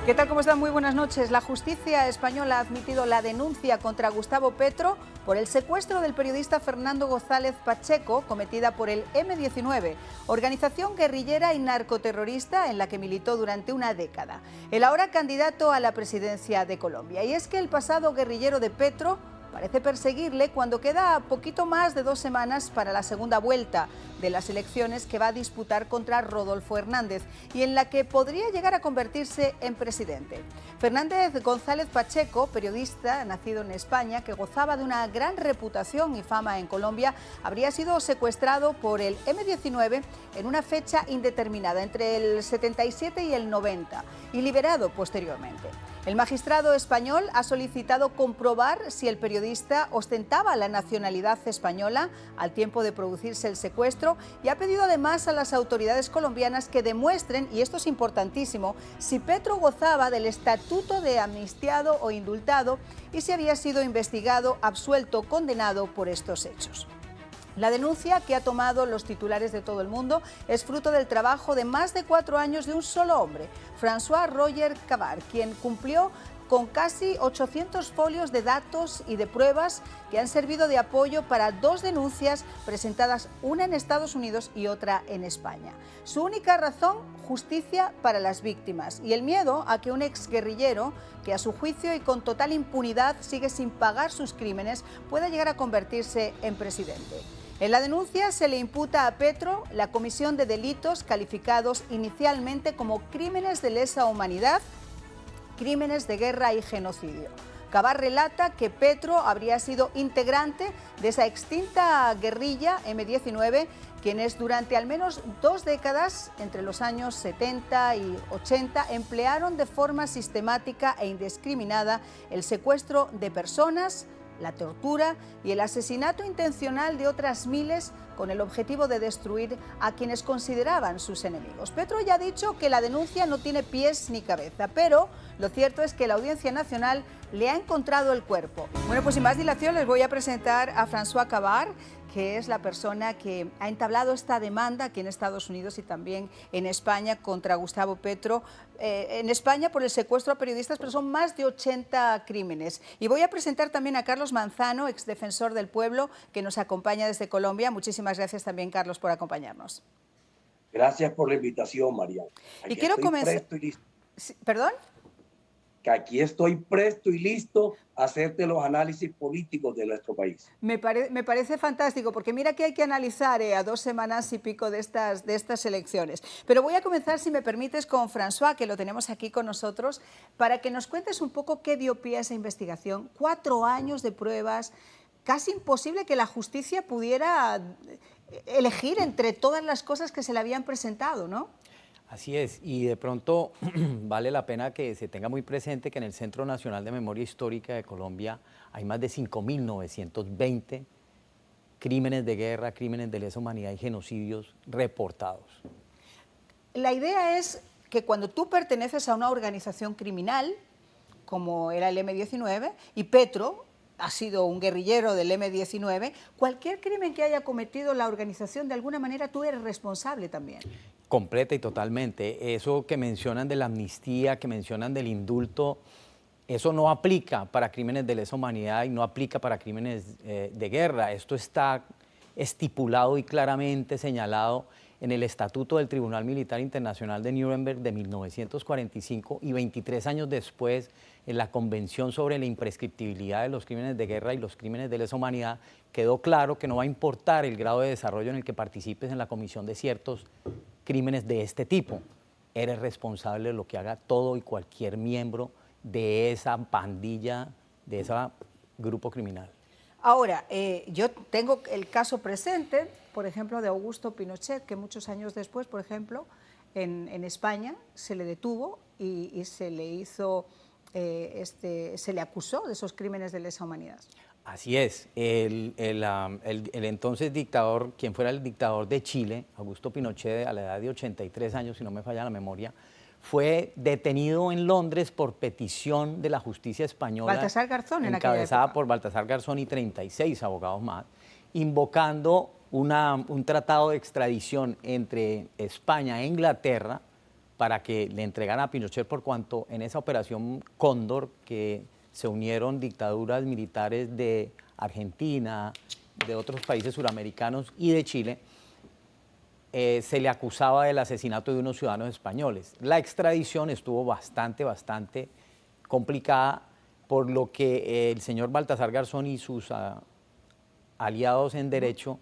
¿Qué tal? ¿Cómo están? Muy buenas noches. La justicia española ha admitido la denuncia contra Gustavo Petro por el secuestro del periodista Fernando González Pacheco, cometida por el M-19, organización guerrillera y narcoterrorista en la que militó durante una década. El ahora candidato a la presidencia de Colombia. Y es que el pasado guerrillero de Petro parece perseguirle cuando queda poquito más de 2 semanas para la segunda vuelta de las elecciones que va a disputar contra Rodolfo Hernández y en la que podría llegar a convertirse en presidente. Fernández González Pacheco, periodista nacido en España, que gozaba de una gran reputación y fama en Colombia, habría sido secuestrado por el M-19 en una fecha indeterminada, entre el 77 y el 90, y liberado posteriormente. El magistrado español ha solicitado comprobar si el periodista ostentaba la nacionalidad española al tiempo de producirse el secuestro y ha pedido además a las autoridades colombianas que demuestren, y esto es importantísimo, si Petro gozaba del estatuto de amnistiado o indultado y si había sido investigado, absuelto o condenado por estos hechos. La denuncia, que ha tomado los titulares de todo el mundo, es fruto del trabajo de más de 4 años de un solo hombre, François Roger Cabar, quien cumplió con casi 800 folios de datos y de pruebas que han servido de apoyo para 2 denuncias presentadas, una en Estados Unidos y otra en España. Su única razón, justicia para las víctimas y el miedo a que un exguerrillero, que a su juicio y con total impunidad sigue sin pagar sus crímenes, pueda llegar a convertirse en presidente. En la denuncia se le imputa a Petro la comisión de delitos calificados inicialmente como crímenes de lesa humanidad, crímenes de guerra y genocidio. Cabar relata que Petro habría sido integrante de esa extinta guerrilla M-19, quienes durante al menos 2 décadas, entre los años 70 y 80, emplearon de forma sistemática e indiscriminada el secuestro de personas, la tortura y el asesinato intencional de otras miles con el objetivo de destruir a quienes consideraban sus enemigos. Petro ya ha dicho que la denuncia no tiene pies ni cabeza, pero lo cierto es que la Audiencia Nacional le ha encontrado el cuerpo. Bueno, pues sin más dilación les voy a presentar a François Cabar, que es la persona que ha entablado esta demanda aquí en Estados Unidos y también en España contra Gustavo Petro. En España por el secuestro a periodistas, pero son más de 80 crímenes. Y voy a presentar también a Carlos Manzano, exdefensor del pueblo, que nos acompaña desde Colombia. Muchísimas gracias también, Carlos, por acompañarnos. Gracias por la invitación, Mariana. Y quiero comenzar... ¿Perdón? Que aquí estoy presto y listo a hacerte los análisis políticos de nuestro país. Me parece fantástico, porque mira que hay que analizar a 2 semanas y pico de estas elecciones. Pero voy a comenzar, si me permites, con François, que lo tenemos aquí con nosotros, para que nos cuentes un poco qué dio pie a esa investigación. 4 años de pruebas, casi imposible que la justicia pudiera elegir entre todas las cosas que se le habían presentado, ¿no? Así es, y de pronto vale la pena que se tenga muy presente que en el Centro Nacional de Memoria Histórica de Colombia hay más de 5.920 crímenes de guerra, crímenes de lesa humanidad y genocidios reportados. La idea es que cuando tú perteneces a una organización criminal, como era el M-19, y Petro ha sido un guerrillero del M-19, cualquier crimen que haya cometido la organización, de alguna manera tú eres responsable también. Completa y totalmente. Eso que mencionan de la amnistía, que mencionan del indulto, eso no aplica para crímenes de lesa humanidad y no aplica para crímenes de guerra. Esto está estipulado y claramente señalado en el Estatuto del Tribunal Militar Internacional de Nuremberg de 1945 y 23 años después en la Convención sobre la Imprescriptibilidad de los Crímenes de Guerra y los Crímenes de Lesa Humanidad, quedó claro que no va a importar el grado de desarrollo en el que participes en la comisión de ciertos crímenes de este tipo. Eres responsable de lo que haga todo y cualquier miembro de esa pandilla, de ese grupo criminal. Ahora, yo tengo el caso presente, por ejemplo, de Augusto Pinochet, que muchos años después, por ejemplo, en España se le detuvo y se le hizo, se le acusó de esos crímenes de lesa humanidad. Así es, el entonces dictador, quien fuera el dictador de Chile, Augusto Pinochet, a la edad de 83 años, si no me falla la memoria, fue detenido en Londres por petición de la justicia española. Baltasar Garzón, en aquella encabezada época. por Baltasar Garzón y 36 abogados más, invocando un tratado de extradición entre España e Inglaterra para que le entregaran a Pinochet, por cuanto en esa operación Cóndor, que se unieron dictaduras militares de Argentina, de otros países suramericanos y de Chile, se le acusaba del asesinato de unos ciudadanos españoles. La extradición estuvo bastante complicada, por lo que el señor Baltasar Garzón y sus aliados en derecho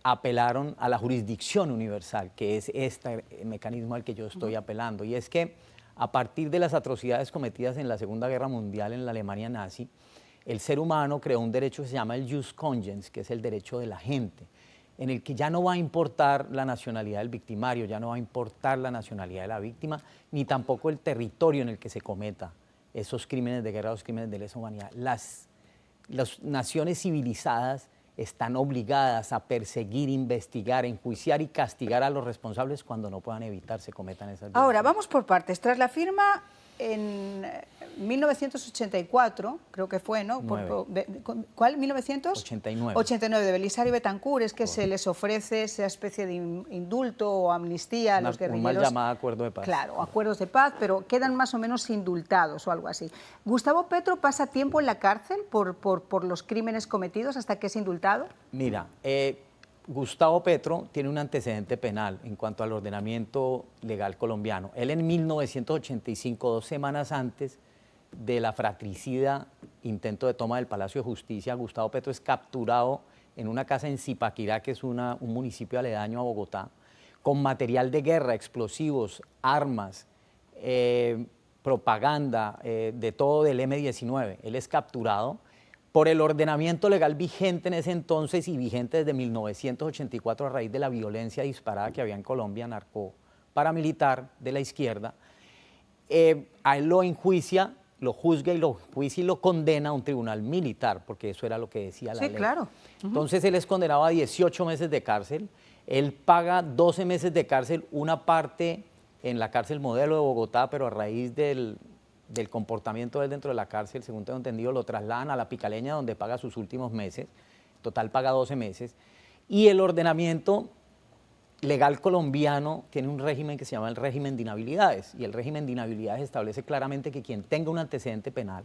apelaron a la jurisdicción universal, que es este mecanismo al que yo estoy apelando. Y es que a partir de las atrocidades cometidas en la Segunda Guerra Mundial en la Alemania nazi, el ser humano creó un derecho que se llama el jus cogens, que es el derecho de la gente, en el que ya no va a importar la nacionalidad del victimario, ya no va a importar la nacionalidad de la víctima, ni tampoco el territorio en el que se cometa esos crímenes de guerra, los crímenes de lesa humanidad. Las naciones civilizadas están obligadas a perseguir, investigar, enjuiciar y castigar a los responsables cuando no puedan evitar se cometan esas violaciones. Ahora, vamos por partes. Tras la firma en 1984, creo que fue, ¿no? ¿Cuál? ¿1989? 89, de Belisario Betancur, es que se les ofrece esa especie de indulto o amnistía a los guerrilleros. Un mal llamado acuerdo de paz. Claro, acuerdos de paz, pero quedan más o menos indultados o algo así. Gustavo Petro pasa tiempo en la cárcel por los crímenes cometidos hasta que es indultado. Mira, Gustavo Petro tiene un antecedente penal en cuanto al ordenamiento legal colombiano. Él en 1985, 2 semanas antes de la fratricida intento de toma del Palacio de Justicia, Gustavo Petro es capturado en una casa en Zipaquirá, que es un municipio aledaño a Bogotá, con material de guerra, explosivos, armas, propaganda, de todo del M-19. Él es capturado por el ordenamiento legal vigente en ese entonces y vigente desde 1984 a raíz de la violencia disparada que había en Colombia, narco-paramilitar de la izquierda. A él lo enjuicia, lo juzga y lo enjuicia y lo condena a un tribunal militar, porque eso era lo que decía la ley. Sí, claro. Entonces él es condenado a 18 meses de cárcel, él paga 12 meses de cárcel, una parte en la cárcel modelo de Bogotá, pero a raíz del comportamiento de él dentro de la cárcel, según tengo entendido, lo trasladan a La Picaleña, donde paga sus últimos meses, total paga 12 meses, y el ordenamiento legal colombiano tiene un régimen que se llama el régimen de inhabilidades, y el régimen de inhabilidades establece claramente que quien tenga un antecedente penal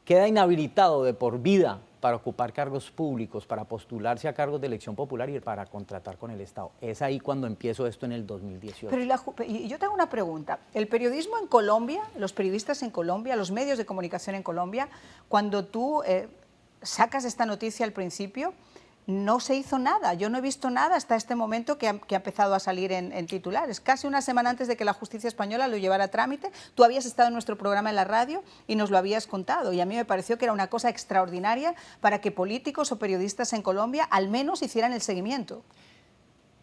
queda inhabilitado de por vida para ocupar cargos públicos, para postularse a cargos de elección popular y para contratar con el Estado. Es ahí cuando empiezo esto en el 2018. Pero yo tengo una pregunta. El periodismo en Colombia, los periodistas en Colombia, los medios de comunicación en Colombia, cuando tú sacas esta noticia al principio, no se hizo nada. Yo no he visto nada hasta este momento que ha empezado a salir en titulares. Casi una semana antes de que la justicia española lo llevara a trámite, tú habías estado en nuestro programa en la radio y nos lo habías contado. Y a mí me pareció que era una cosa extraordinaria para que políticos o periodistas en Colombia al menos hicieran el seguimiento.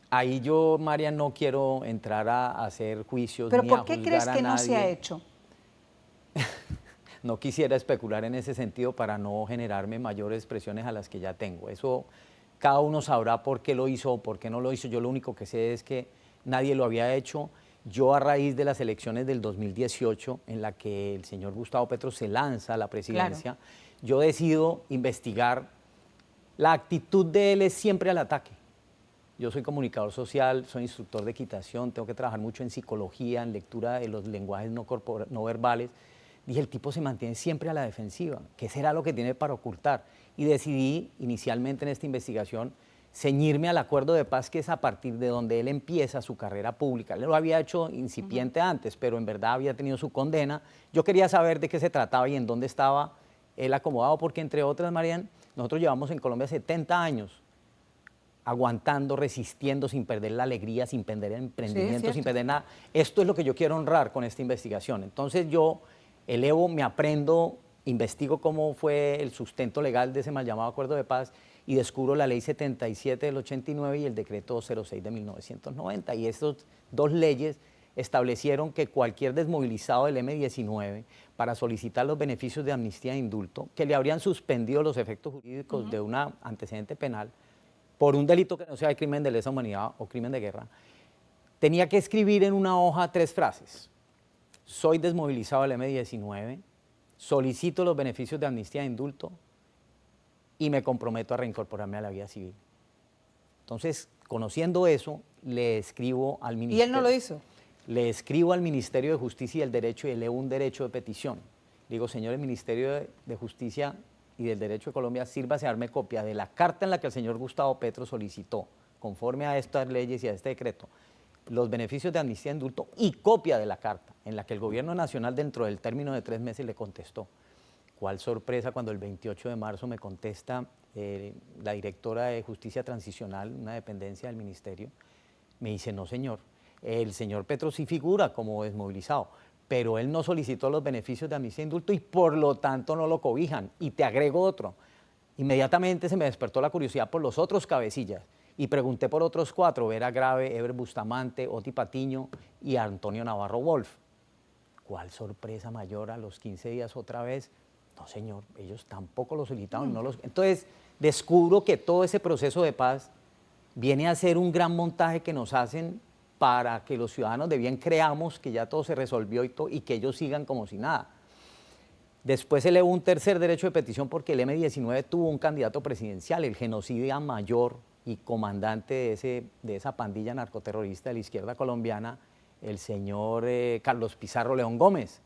Ahí yo, María, no quiero entrar a hacer juicios. ¿Pero ni por a qué juzgar crees a que no nadie. se ha hecho? No quisiera especular en ese sentido para no generarme mayores presiones a las que ya tengo. Eso cada uno sabrá por qué lo hizo o por qué no lo hizo. Yo lo único que sé es que nadie lo había hecho. Yo, a raíz de las elecciones del 2018, en la que el señor Gustavo Petro se lanza a la presidencia, claro, yo decido investigar. La actitud de él es siempre al ataque. Yo soy comunicador social, soy instructor de equitación, tengo que trabajar mucho en psicología, en lectura de los lenguajes no verbales. Dije, el tipo se mantiene siempre a la defensiva. ¿Qué será lo que tiene para ocultar? Y decidí, inicialmente en esta investigación, ceñirme al acuerdo de paz, que es a partir de donde él empieza su carrera pública. Él lo había hecho incipiente antes, pero en verdad había tenido su condena. Yo quería saber de qué se trataba y en dónde estaba él acomodado, porque entre otras, Marian, nosotros llevamos en Colombia 70 años aguantando, resistiendo, sin perder la alegría, sin perder el emprendimiento, sin perder nada. Esto es lo que yo quiero honrar con esta investigación. Entonces yo elevo, me aprendo, investigo cómo fue el sustento legal de ese mal llamado acuerdo de paz y descubro la ley 77 del 89 y el decreto 06 de 1990. Y estas dos leyes establecieron que cualquier desmovilizado del M-19 para solicitar los beneficios de amnistía e indulto, que le habrían suspendido los efectos jurídicos de un antecedente penal por un delito que no sea de crimen de lesa humanidad o crimen de guerra, tenía que escribir en una hoja 3 frases. Soy desmovilizado del M-19, solicito los beneficios de amnistía e indulto y me comprometo a reincorporarme a la vida civil. Entonces, conociendo eso, le escribo al ministerio. ¿Y él no lo hizo? Le escribo al Ministerio de Justicia y el Derecho y leo un derecho de petición. Digo, señor, el Ministerio de Justicia y del Derecho de Colombia, sírvase a darme copia de la carta en la que el señor Gustavo Petro solicitó, conforme a estas leyes y a este decreto, los beneficios de amnistía e indulto y copia de la carta en la que el gobierno nacional dentro del término de 3 meses le contestó. ¿Cuál sorpresa cuando el 28 de marzo me contesta la directora de Justicia Transicional, una dependencia del ministerio? Me dice, no señor, el señor Petro sí figura como desmovilizado, pero él no solicitó los beneficios de amnistía e indulto y por lo tanto no lo cobijan. Y te agrego otro. Inmediatamente se me despertó la curiosidad por los otros cabecillas y pregunté por otros 4, Vera Grave, Eber Bustamante, Oti Patiño y Antonio Navarro Wolf. ¿Cuál sorpresa mayor a los 15 días otra vez? No, señor, ellos tampoco lo solicitaron. No los... Entonces, descubro que todo ese proceso de paz viene a ser un gran montaje que nos hacen para que los ciudadanos de bien creamos que ya todo se resolvió y que ellos sigan como si nada. Después se elevó un tercer derecho de petición porque el M-19 tuvo un candidato presidencial, el genocida mayor y comandante de esa pandilla narcoterrorista de la izquierda colombiana, el señor Carlos Pizarro León Gómez.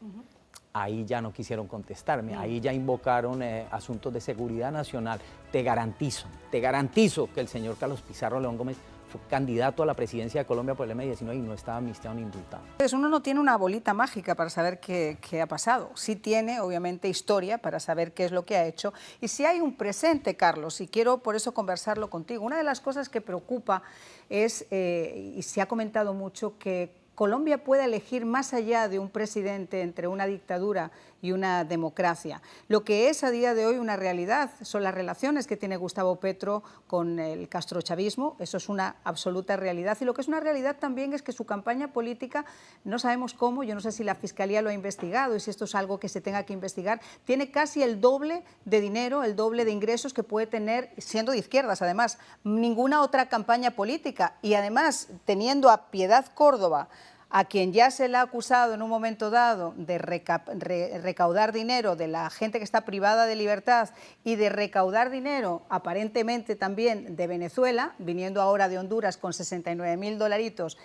Ahí ya no quisieron contestarme, ahí ya invocaron asuntos de seguridad nacional. Te garantizo que el señor Carlos Pizarro León Gómez fue candidato a la presidencia de Colombia por el M-19 y no estaba amnistiado ni indultado. Pues uno no tiene una bolita mágica para saber qué ha pasado. Sí tiene, obviamente, historia para saber qué es lo que ha hecho. Y sí hay un presente, Carlos, y quiero por eso conversarlo contigo. Una de las cosas que preocupa es, y se ha comentado mucho, que Colombia puede elegir más allá de un presidente entre una dictadura y una democracia. Lo que es a día de hoy una realidad son las relaciones que tiene Gustavo Petro con el castrochavismo, eso es una absoluta realidad. Y lo que es una realidad también es que su campaña política, no sabemos cómo, yo no sé si la Fiscalía lo ha investigado y si esto es algo que se tenga que investigar, tiene casi el doble de dinero, el doble de ingresos que puede tener, siendo de izquierdas además, ninguna otra campaña política. Y además, teniendo a Piedad Córdoba, a quien ya se le ha acusado en un momento dado de recaudar dinero de la gente que está privada de libertad y de recaudar dinero aparentemente también de Venezuela, viniendo ahora de Honduras con $69.000,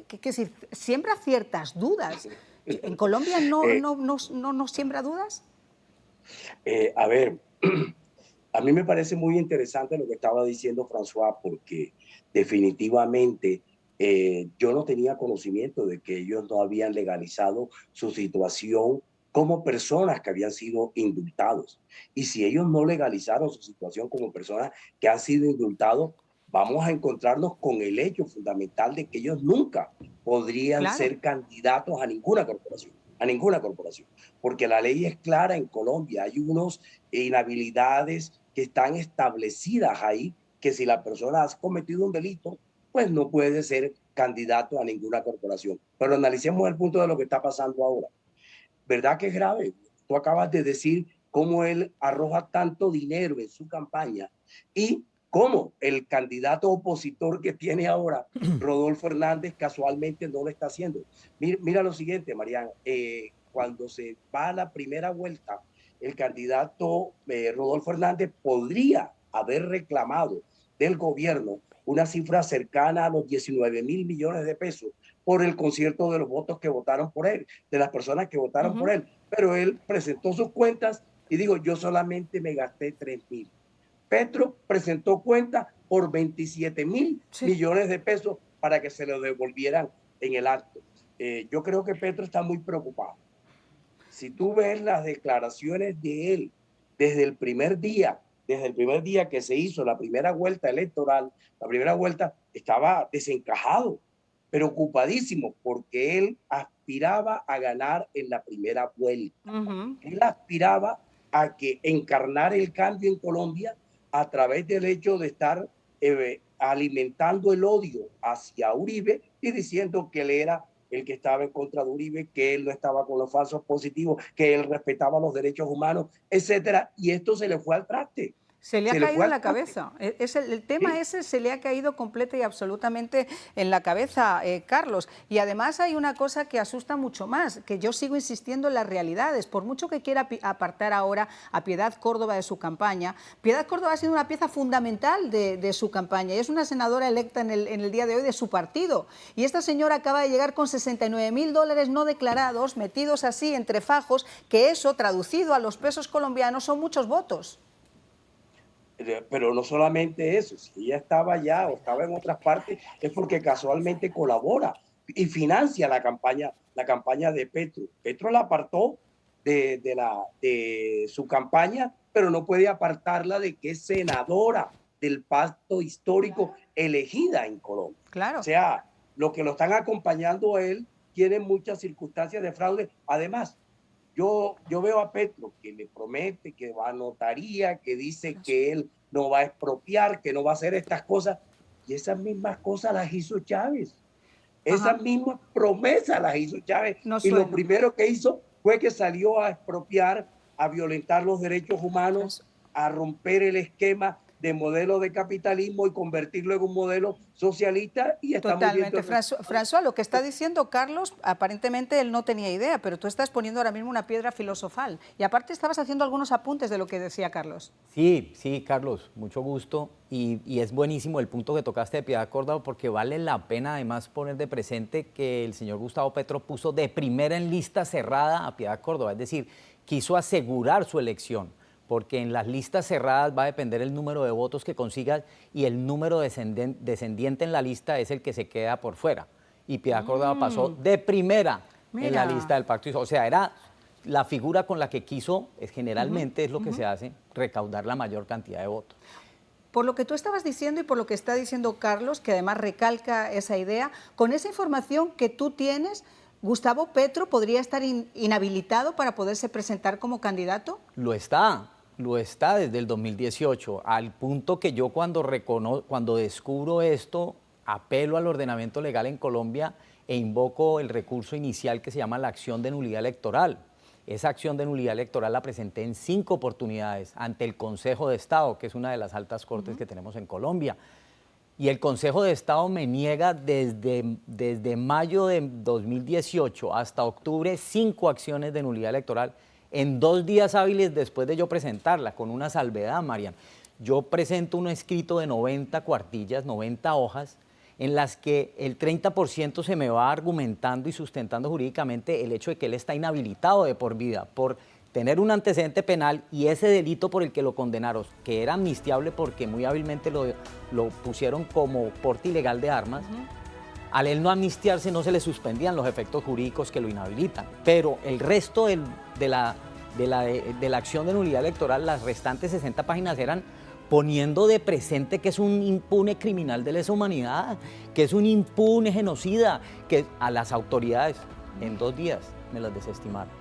que siembra ciertas dudas. ¿En Colombia no siembra dudas? A ver, a mí me parece muy interesante lo que estaba diciendo François, porque definitivamente yo no tenía conocimiento de que ellos no habían legalizado su situación como personas que habían sido indultados. Y si ellos no legalizaron su situación como personas que han sido indultados, vamos a encontrarnos con el hecho fundamental de que ellos nunca podrían ser candidatos a ninguna corporación, porque la ley es clara en Colombia. Hay unas inhabilidades que están establecidas ahí, que si la persona ha cometido un delito, pues no puede ser candidato a ninguna corporación. Pero analicemos el punto de lo que está pasando ahora. ¿Verdad que es grave? Tú acabas de decir cómo él arroja tanto dinero en su campaña y cómo el candidato opositor que tiene ahora, Rodolfo Hernández, casualmente no lo está haciendo. Mira lo siguiente, Mariana. Cuando se va a la primera vuelta, el candidato Rodolfo Hernández podría haber reclamado del gobierno una cifra cercana a los 19.000 millones de pesos por el concierto de los votos que votaron por él, de las personas que votaron por él. Pero él presentó sus cuentas y dijo, yo solamente me gasté 3.000. Petro presentó cuentas por 27.000 millones de pesos para que se lo devolvieran en el acto. Yo creo que Petro está muy preocupado. Si tú ves las declaraciones de él desde el primer día que se hizo la primera vuelta electoral, la primera vuelta, estaba desencajado, preocupadísimo, porque él aspiraba a ganar en la primera vuelta. Él aspiraba a que encarnar el cambio en Colombia a través del hecho de estar alimentando el odio hacia Uribe y diciendo que él era el que estaba en contra de Uribe, que él no estaba con los falsos positivos, que él respetaba los derechos humanos, etcétera. Y esto se le fue al traste. Se le ha caído fue en la al traste. cabeza. El tema ese se le ha caído completa y absolutamente en la cabeza, Carlos. Y además hay una cosa que asusta mucho más, que yo sigo insistiendo en las realidades. Por mucho que quiera apartar ahora a Piedad Córdoba de su campaña, Piedad Córdoba ha sido una pieza fundamental de su campaña. Y es una senadora electa en el día de hoy de su partido. Y esta señora acaba de llegar con $69.000 no declarados, metidos así entre fajos, que eso, traducido a los pesos colombianos, son muchos votos. Pero no solamente eso, si ella estaba allá o estaba en otras partes, es porque casualmente colabora y financia la campaña de Petro. Petro la apartó de su campaña, pero no puede apartarla de que es senadora del pacto histórico elegida en Colombia. Claro. O sea, los que lo están acompañando a él tienen muchas circunstancias de fraude. Además, yo veo a Petro que le promete que va a notaría, que dice que él no va a expropiar, que no va a hacer estas cosas, y esas mismas cosas las hizo Chávez. Esas mismas promesas las hizo Chávez. Y lo primero que hizo fue que salió a expropiar, a violentar los derechos humanos, a romper el esquema de modelo de capitalismo y convertirlo en un modelo socialista. Y estamos totalmente. François, lo que está diciendo Carlos, aparentemente él no tenía idea, pero tú estás poniendo ahora mismo una piedra filosofal. Y aparte estabas haciendo algunos apuntes de lo que decía Carlos. Sí, Carlos, mucho gusto. Y es buenísimo el punto que tocaste de Piedad Córdoba, porque vale la pena además poner de presente que el señor Gustavo Petro puso de primera en lista cerrada a Piedad Córdoba, es decir, quiso asegurar su elección, porque en las listas cerradas va a depender el número de votos que consigas y el número descendiente en la lista es el que se queda por fuera. Y Piedad Córdoba pasó de primera en la lista del pacto. O sea, era la figura con la que quiso, generalmente es lo que se hace, recaudar la mayor cantidad de votos. Por lo que tú estabas diciendo y por lo que está diciendo Carlos, que además recalca esa idea, con esa información que tú tienes, ¿Gustavo Petro podría estar inhabilitado para poderse presentar como candidato? Lo está desde el 2018, al punto que yo cuando descubro esto, apelo al ordenamiento legal en Colombia e invoco el recurso inicial que se llama la acción de nulidad electoral. Esa acción de nulidad electoral la presenté en 5 oportunidades ante el Consejo de Estado, que es una de las altas cortes que tenemos en Colombia. Y el Consejo de Estado me niega desde mayo de 2018 hasta octubre 5 acciones de nulidad electoral en 2 días hábiles después de yo presentarla, con una salvedad, Marian. Yo presento un escrito de 90 cuartillas, 90 hojas, en las que el 30% se me va argumentando y sustentando jurídicamente el hecho de que él está inhabilitado de por vida por tener un antecedente penal y ese delito por el que lo condenaron, que era amnistiable porque muy hábilmente lo pusieron como porte ilegal de armas. Al él no amnistiarse no se le suspendían los efectos jurídicos que lo inhabilitan, pero el resto de la acción de nulidad electoral, las restantes 60 páginas eran poniendo de presente que es un impune criminal de lesa humanidad, que es un impune genocida, que a las autoridades en 2 días me las desestimaron.